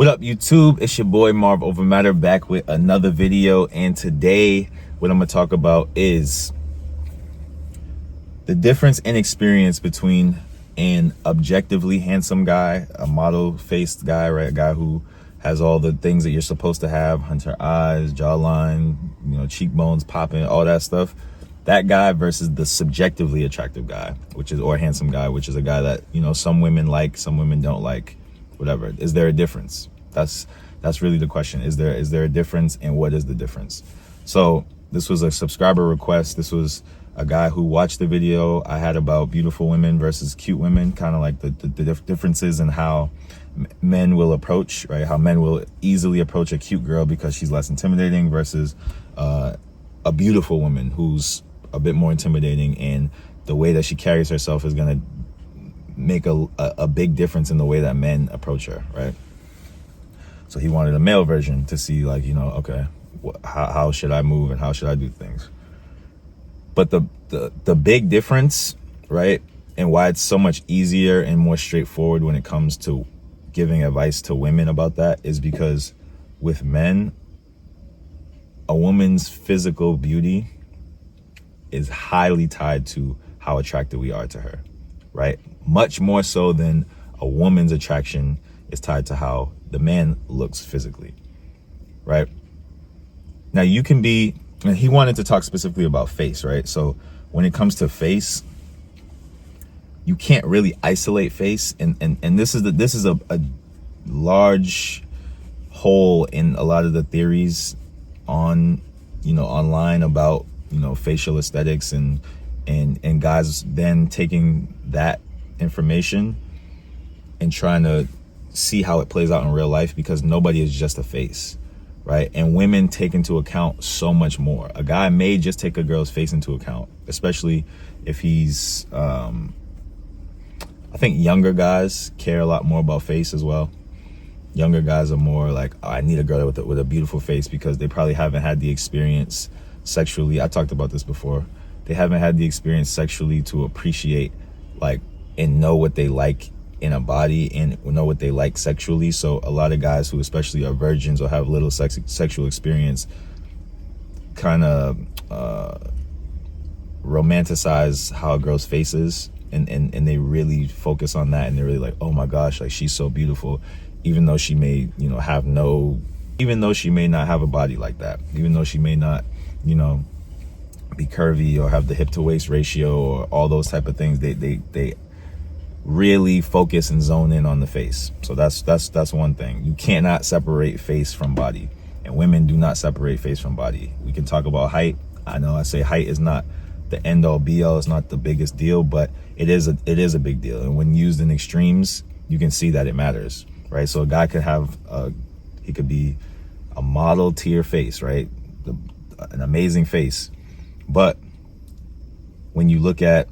What up, YouTube? It's your boy Marv Overmatter back with another video, and today what I'm gonna talk about is the difference in experience between an objectively handsome guy, a model-faced guy, right? A guy who has all the things that you're supposed to have: hunter eyes, jawline, cheekbones popping, all that stuff. That guy versus the subjectively attractive guy, or handsome guy, which is a guy that some women like, some women don't like. Whatever. Is there a difference? That's really the question. Is there a difference, and what is the difference? So this was a subscriber request. This was a guy who watched the video I had about beautiful women versus cute women, kind of like the differences in how men will approach, right? How men will easily approach a cute girl because she's less intimidating versus a beautiful woman who's a bit more intimidating, and the way that she carries herself is going to make a big difference in the way that men approach her, right? So he wanted a male version to see, like, okay, how should I move and how should I do things? But the big difference, right, and why it's so much easier and more straightforward when it comes to giving advice to women about that is because with men, a woman's physical beauty is highly tied to how attracted we are to her, right? Much more so than a woman's attraction is tied to how the man looks physically, right? Now you can be, and he wanted to talk specifically about face, right? So when it comes to face, you can't really isolate face, and this is a large hole in a lot of the theories on online about facial aesthetics, and guys then taking that information and trying to see how it plays out in real life, because nobody is just a face, right? And women take into account so much more. A guy may just take a girl's face into account, especially if he's I think younger guys care a lot more about face as well. Younger guys are more like, oh, I need a girl with a beautiful face, because they probably haven't had the experience sexually. I talked about this before. They haven't had the experience sexually to appreciate, like, and know what they like in a body and know what they like sexually. So a lot of guys who especially are virgins or have little sexual experience kind of romanticize how a girl's face is, and they really focus on that, and they're really like, oh my gosh, like, she's so beautiful, even though she may even though she may not have a body like that, even though she may not be curvy or have the hip to waist ratio or all those type of things. They really focus and zone in on the face. So that's one thing. You cannot separate face from body, and women do not separate face from body. We can talk about height. I know I say height is not the end all be all, it's not the biggest deal, but it is a big deal, and when used in extremes, you can see that it matters, right? So a guy could have he could be a model tier face, right? An amazing face, but when you look at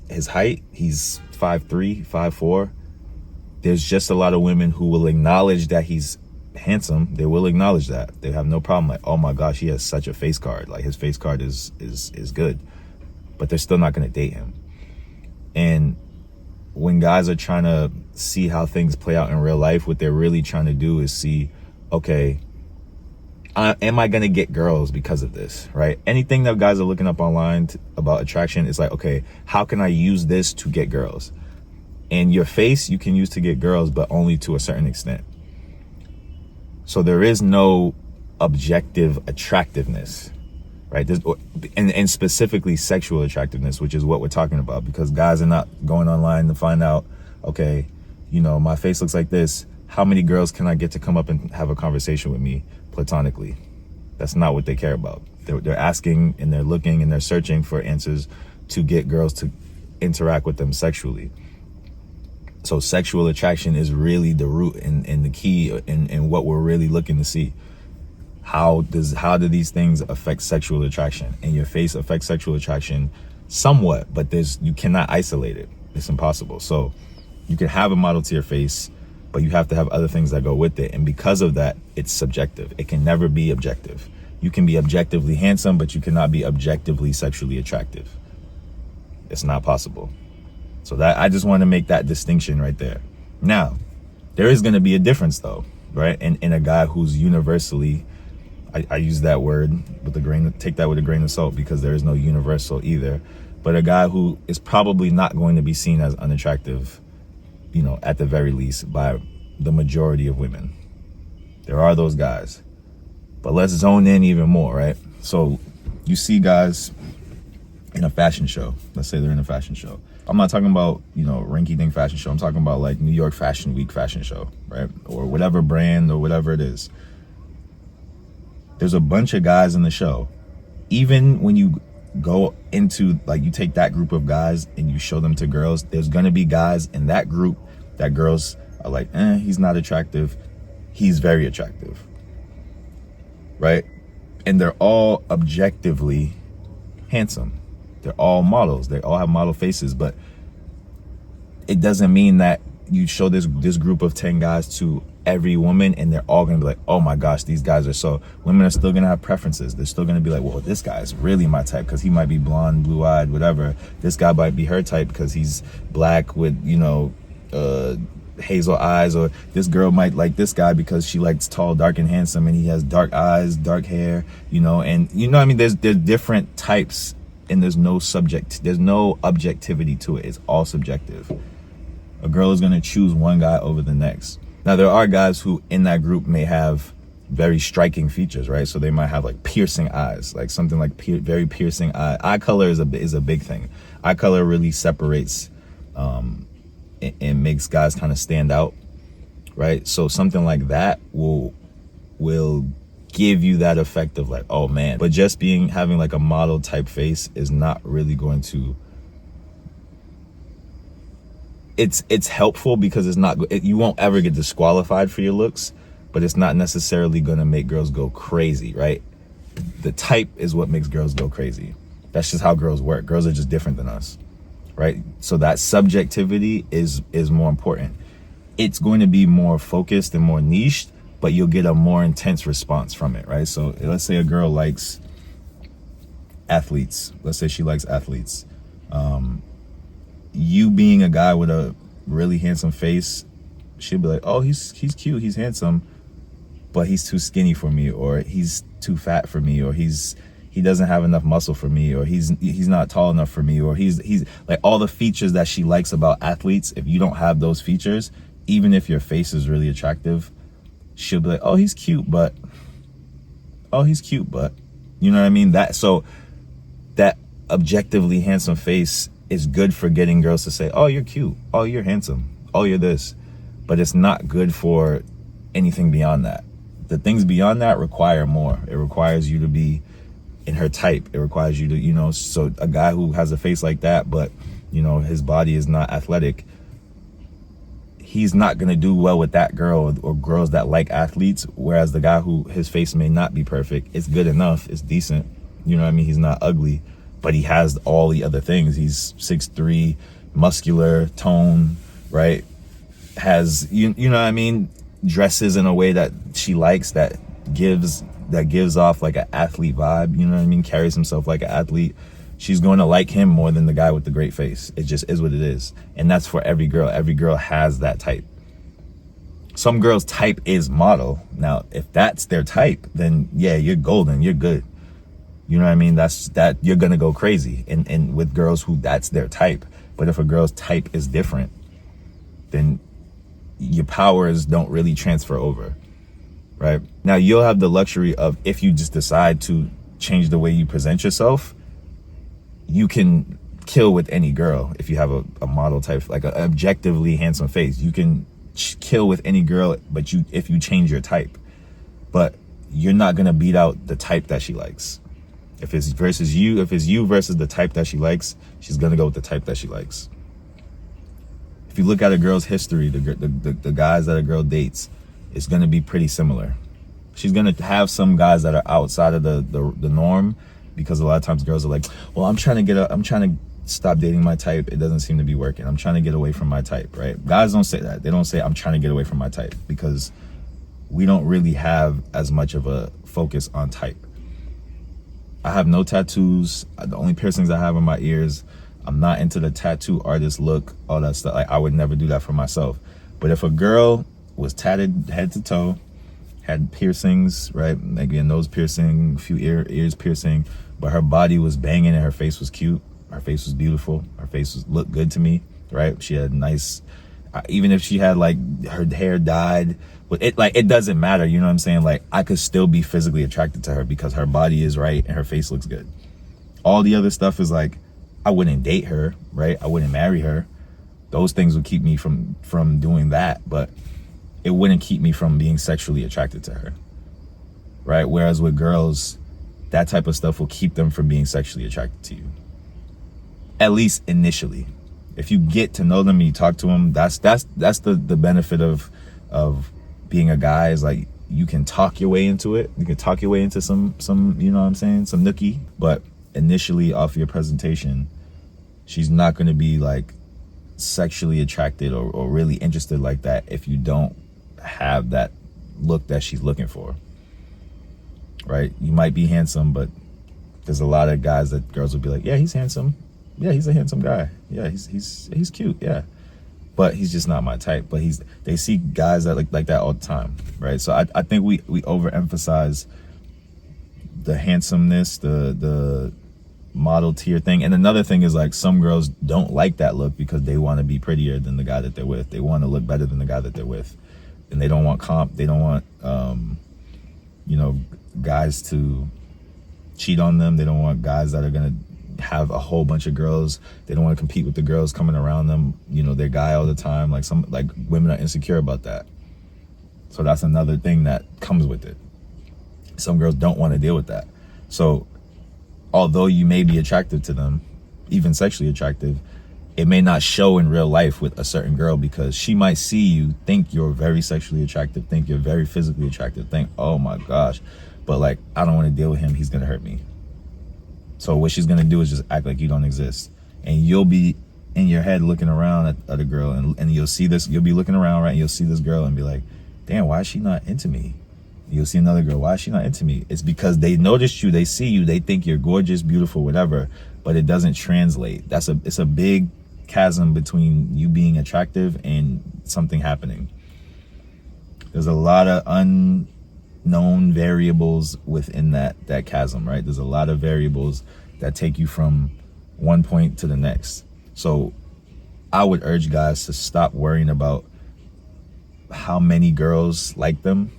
his height, he's 5'3", 5'4". There's just a lot of women who will acknowledge that he's handsome. They will acknowledge that. They have no problem, like, oh my gosh, he has such a face card, like his face card is good, but they're still not going to date him. And when guys are trying to see how things play out in real life, what they're really trying to do is see, okay, am I going to get girls because of this, right? Anything that guys are looking up online about attraction is like, okay, how can I use this to get girls? And your face you can use to get girls, but only to a certain extent. So there is no objective attractiveness, right? And specifically sexual attractiveness, which is what we're talking about, because guys are not going online to find out, okay, my face looks like this, how many girls can I get to come up and have a conversation with me platonically? That's not what they care about. They're asking, and they're looking, and they're searching for answers to get girls to interact with them sexually. So sexual attraction is really the root and the key in what we're really looking to see. How do these things affect sexual attraction? And your face affects sexual attraction somewhat, but you cannot isolate it. It's impossible. So you can have a model to your face, but you have to have other things that go with it. And because of that, it's subjective. It can never be objective. You can be objectively handsome, but you cannot be objectively sexually attractive. It's not possible. So that I just want to make that distinction right there. Now, there is going to be a difference though. right? And a guy who's universally, I use that word with take that with a grain of salt, because there is no universal either, but a guy who is probably not going to be seen as unattractive, at the very least, by the majority of women. There are those guys, but let's zone in even more, right? So you see guys in a fashion show. Let's say they're in a fashion show. I'm not talking about, rinky-dink fashion show. I'm talking about like New York Fashion Week fashion show, right? Or whatever brand or whatever it is. There's a bunch of guys in the show. Even when you go into, like, you take that group of guys and you show them to girls, there's gonna be guys in that group that girls are like, he's not attractive. He's very attractive, right? And they're all objectively handsome. They're all models. They all have model faces, but it doesn't mean that you show this group of 10 guys to every woman and they're all gonna be like, oh my gosh, these guys are so. Women are still gonna have preferences. They're still gonna be like, well, this guy is really my type because he might be blonde, blue-eyed, whatever. This guy might be her type because he's black with, hazel eyes, or this girl might like this guy because she likes tall, dark, and handsome, and he has dark eyes, dark hair, and I mean, there's different types, and there's no objectivity to it. It's all subjective. A girl is going to choose one guy over the next. Now, there are guys who in that group may have very striking features, right? So they might have like piercing eyes, like something like very piercing eye color is a big thing. Eye color really separates and makes guys kind of stand out, right? So something like that will give you that effect of like, oh man. But just having like a model type face is not really going to. It's helpful because you won't ever get disqualified for your looks, but it's not necessarily going to make girls go crazy, right? The type is what makes girls go crazy. That's just how girls work. Girls are just different than us, right? So that subjectivity is more important. It's going to be more focused and more niched, but you'll get a more intense response from it, right? So let's say a girl likes athletes. Let's say she likes athletes. You being a guy with a really handsome face, she'll be like, oh, he's cute, he's handsome, but he's too skinny for me, or he's too fat for me, or he doesn't have enough muscle for me, or he's not tall enough for me, or he's like all the features that she likes about athletes. If you don't have those features, even if your face is really attractive, she'll be like, oh, he's cute, but you know what I mean? That objectively handsome face is good for getting girls to say, oh, you're cute, oh, you're handsome, oh, you're this. But it's not good for anything beyond that. The things beyond that require more. It requires you to be in her type. It requires you to, so a guy who has a face like that, but, his body is not athletic, he's not going to do well with that girl or girls that like athletes. Whereas the guy who his face may not be perfect, it's good enough, it's decent. You know what I mean? He's not ugly, but he has all the other things. He's 6'3", muscular, tone, right? Has, you know what I mean? Dresses in a way that she likes, that gives off like an athlete vibe. You know what I mean? Carries himself like an athlete. She's going to like him more than the guy with the great face. It just is what it is. And that's for every girl. Every girl has that type. Some girls' type is model. Now, if that's their type, then yeah, you're golden. You're good. You know what I mean? That you're going to go crazy. And with girls who that's their type. But if a girl's type is different, then your powers don't really transfer over, right? Now, you'll have the luxury of, if you just decide to change the way you present yourself, you can kill with any girl. If you have a model type, like an objectively handsome face, you can kill with any girl, but if you change your type. But you're not going to beat out the type that she likes. If it's you versus the type that she likes, she's going to go with the type that she likes. If you look at a girl's history, the guys that a girl dates, it's going to be pretty similar. She's going to have some guys that are outside of the norm, because a lot of times girls are like, well, I'm trying to stop dating my type. It doesn't seem to be working. I'm trying to get away from my type, right? Guys don't say that. They don't say, I'm trying to get away from my type, because we don't really have as much of a focus on type. I have no tattoos. The only piercings I have in my ears. I'm not into the tattoo artist look, all that stuff. Like, I would never do that for myself. But if a girl was tatted head to toe, had piercings, right? Again, nose piercing, a few ears piercing, but her body was banging and her face was cute. Her face was beautiful. Her face looked good to me, right? She had nice, even if she had like her hair dyed, but it doesn't matter, you know what I'm saying? Like, I could still be physically attracted to her because her body is right and her face looks good. All the other stuff is like, I wouldn't date her, right? I wouldn't marry her. Those things would keep me from doing that, but it wouldn't keep me from being sexually attracted to her, right? Whereas with girls, that type of stuff will keep them from being sexually attracted to you, at least initially. If you get to know them and you talk to them, that's the benefit of being a guy, is like, you can talk your way into it. You can talk your way into some, you know what I'm saying, some nookie. But initially, off your presentation, she's not going to be like sexually attracted or really interested like that if you don't have that look that she's looking for, right? You might be handsome, but there's a lot of guys that girls will be like, yeah, he's handsome. Yeah, he's a handsome guy. Yeah, he's cute. Yeah, but he's just not my type. But they see guys that like that all the time, right? So I think we overemphasize the handsomeness, the model tier thing. And another thing is, like, some girls don't like that look because they want to be prettier than the guy that they're with. They want to look better than the guy that they're with, and they don't want they don't want you know, guys to cheat on them. They don't want guys that are gonna have a whole bunch of girls. They don't want to compete with the girls coming around them, you know, their guy all the time. Like, women are insecure about that. So that's another thing that comes with it. Some girls don't want to deal with that. So although you may be attractive to them, even sexually attractive, it may not show in real life with a certain girl, because she might see you, think you're very sexually attractive, think you're very physically attractive, think, oh my gosh, but like, I don't want to deal with him, he's gonna hurt me. So what she's gonna do is just act like you don't exist, and you'll be in your head looking around at a girl, and you'll see this, you'll be looking around, right, and you'll see this girl and be like, damn, why is she not into me? You'll see another girl, why is she not into me? It's because they noticed you, they see you, they think you're gorgeous, beautiful, whatever, but it doesn't translate. It's a big chasm between you being attractive and something happening. There's a lot of unknown variables within that chasm, right? There's a lot of variables that take you from one point to the next. So I would urge guys to stop worrying about how many girls like them,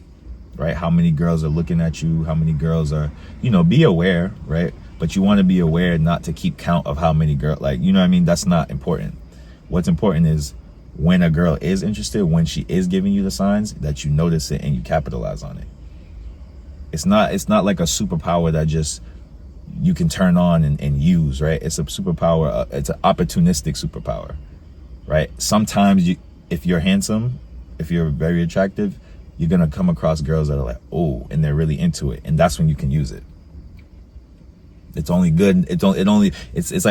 right? How many girls are looking at you, how many girls are, you know, be aware, right? But you want to be aware not to keep count of how many girls, like, you know what I mean? That's not important. What's important is when a girl is interested, when she is giving you the signs, that you notice it and you capitalize on it. It's not like a superpower that just you can turn on and use, right? It's a superpower. It's an opportunistic superpower, right? Sometimes if you're handsome, if you're very attractive, you're going to come across girls that are like, oh, and they're really into it. And that's when you can use it. It's only good. It's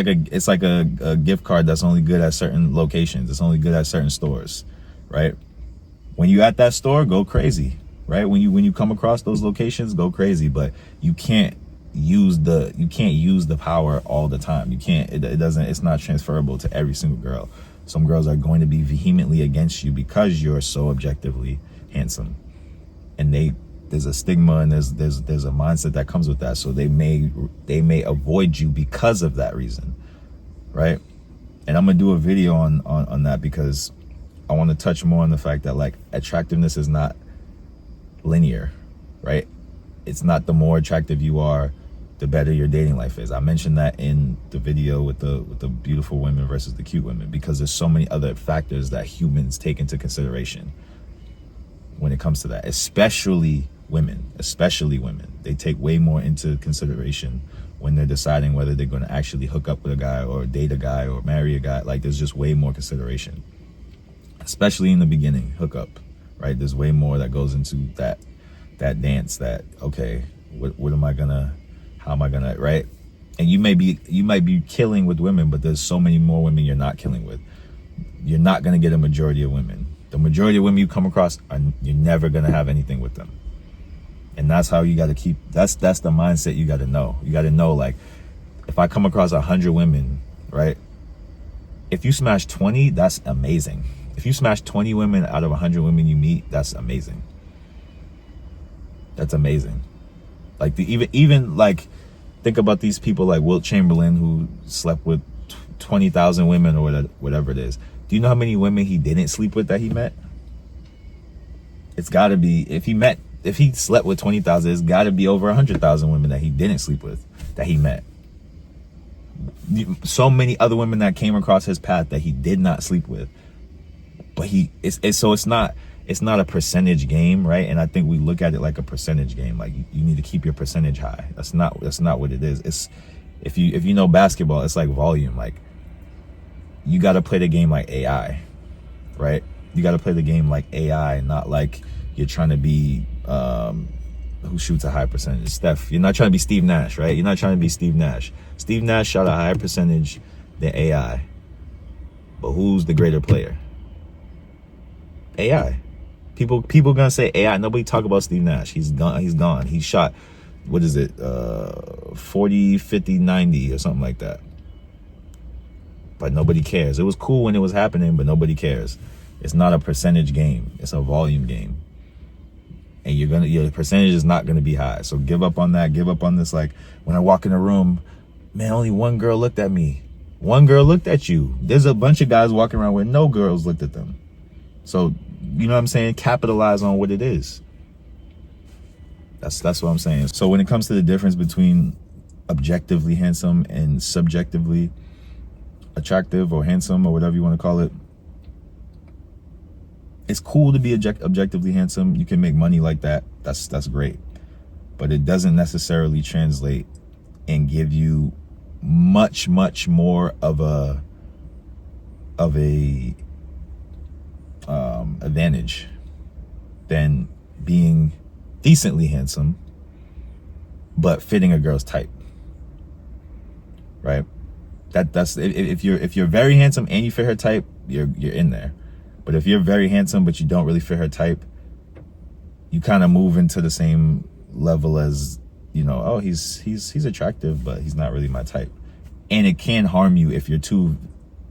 like a gift card that's only good at certain locations. It's only good at certain stores, right? When you at that store, go crazy, right? When you come across those locations, go crazy. But you can't use the power all the time. You can't. It's not transferable to every single girl. Some girls are going to be vehemently against you because you're so objectively handsome, and there's a stigma and there's a mindset that comes with that. So they may avoid you because of that reason, right? And I'm gonna do a video on that, because I want to touch more on the fact that, like, attractiveness is not linear, right? It's not the more attractive you are, the better your dating life is. I mentioned that in the video with the beautiful women versus the cute women, because there's so many other factors that humans take into consideration when it comes to that, especially women. They take way more into consideration when they're deciding whether they're going to actually hook up with a guy or date a guy or marry a guy. Like, there's just way more consideration, especially in the beginning, hookup, right? There's way more that goes into that dance, that, okay, how am I gonna, right? And you might be killing with women, but there's so many more women you're not killing with. You're not gonna get a majority of women. The majority of women you come across, you're never gonna have anything with them. And that's how you got to keep, that's the mindset you got to know. You got to know, like, if I come across 100 women, right? If you smash 20, that's amazing. If you smash 20 women out of 100 women you meet, that's amazing. That's amazing. Like even like, think about these people like Wilt Chamberlain, who slept with 20,000 women or whatever it is. Do you know how many women he didn't sleep with that he met? It's got to be, if he slept with 20,000, it's got to be over 100,000 women that he didn't sleep with, that he met. So many other women that came across his path that he did not sleep with. But it's not a percentage game, right? And I think we look at it like a percentage game. Like you need to keep your percentage high. That's not what it is. It's, if you know basketball, it's like volume. Like, you got to play the game like AI, right? You got to play the game like AI, not like you're trying to be who shoots a high percentage. Steph, you're not trying to be Steve Nash, right? You're not trying to be Steve Nash. Steve Nash shot a higher percentage than AI. But who's the greater player? AI. People gonna say AI. Nobody talk about Steve Nash. He's gone. He shot, what is it, 40, 50, 90 or something like that. But nobody cares. It was cool when it was happening, but nobody cares. It's not a percentage game. It's a volume game. And your percentage is not gonna be high. So give up on that. Give up on this. Like, when I walk in a room, man, only one girl looked at me. One girl looked at you. There's a bunch of guys walking around where no girls looked at them. So, you know what I'm saying? Capitalize on what it is. That's what I'm saying. So when it comes to the difference between objectively handsome and subjectively attractive or handsome or whatever you want to call it, it's cool to be objectively handsome. You can make money like that. That's great. But it doesn't necessarily translate and give you much more of a advantage than being decently handsome but fitting a girl's type, right? That's if you're very handsome and you fit her type, you're in there. But if you're very handsome but you don't really fit her type, you kind of move into the same level as, you know, oh, he's attractive but he's not really my type. And it can harm you if you're too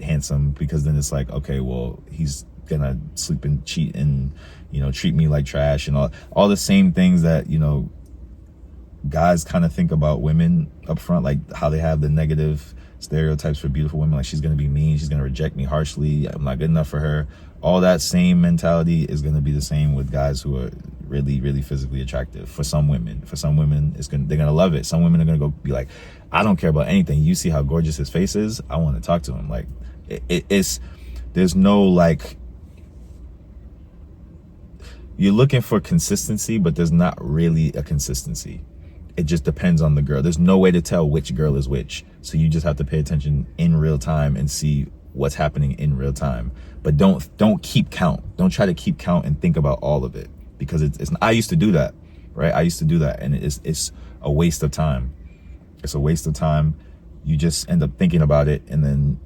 handsome, because then it's like, okay, well, he's gonna sleep and cheat and, you know, treat me like trash and all the same things that, you know, guys kind of think about women up front, like how they have the negative stereotypes for beautiful women, like she's gonna be mean, she's gonna reject me harshly, I'm not good enough for her. All that same mentality is gonna be the same with guys who are really physically attractive. For some women, they're gonna love it. Some women are gonna go be like, I don't care about anything, you see how gorgeous his face is, I want to talk to him. Like, it's there's no, like, you're looking for consistency, but there's not really a consistency. It just depends on the girl. There's no way to tell which girl is which. So you just have to pay attention in real time and see what's happening in real time. But don't keep count. Don't try to keep count and think about all of it, because it's I used to do that, right? I used to do that, and it's a waste of time. It's a waste of time. You just end up thinking about it and then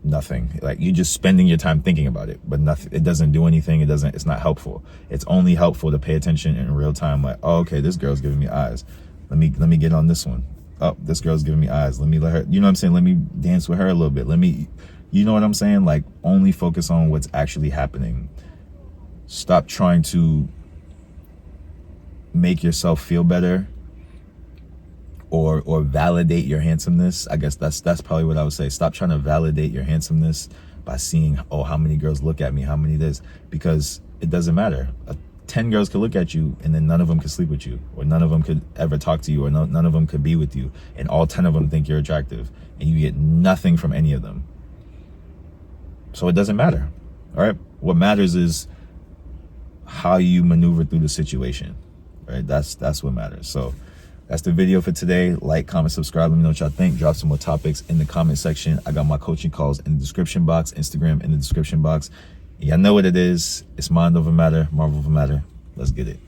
nothing. Like, you're just spending your time thinking about it, but nothing. It doesn't do anything. It's not helpful. It's only helpful to pay attention in real time. Like, oh, okay, this girl's giving me eyes. Let me get on this one. Oh, this girl's giving me eyes. Let me let her, you know what I'm saying? Let me dance with her a little bit. You know what I'm saying? Like, only focus on what's actually happening. Stop trying to make yourself feel better or validate your handsomeness. I guess that's probably what I would say. Stop trying to validate your handsomeness by seeing, oh, how many girls look at me, how many this, because it doesn't matter. 10 girls could look at you and then none of them could sleep with you, or none of them could ever talk to you, or none of them could be with you, and all 10 of them think you're attractive and you get nothing from any of them. So it doesn't matter. All right, what matters is how you maneuver through the situation, right? That's what matters. So that's the video for today. Like, comment, subscribe. Let me know what y'all think. Drop some more topics in the comment section. I got my coaching calls in the description box, Instagram in the description box. Y'all know what it is. It's mind over matter, Marvel over matter. Let's get it.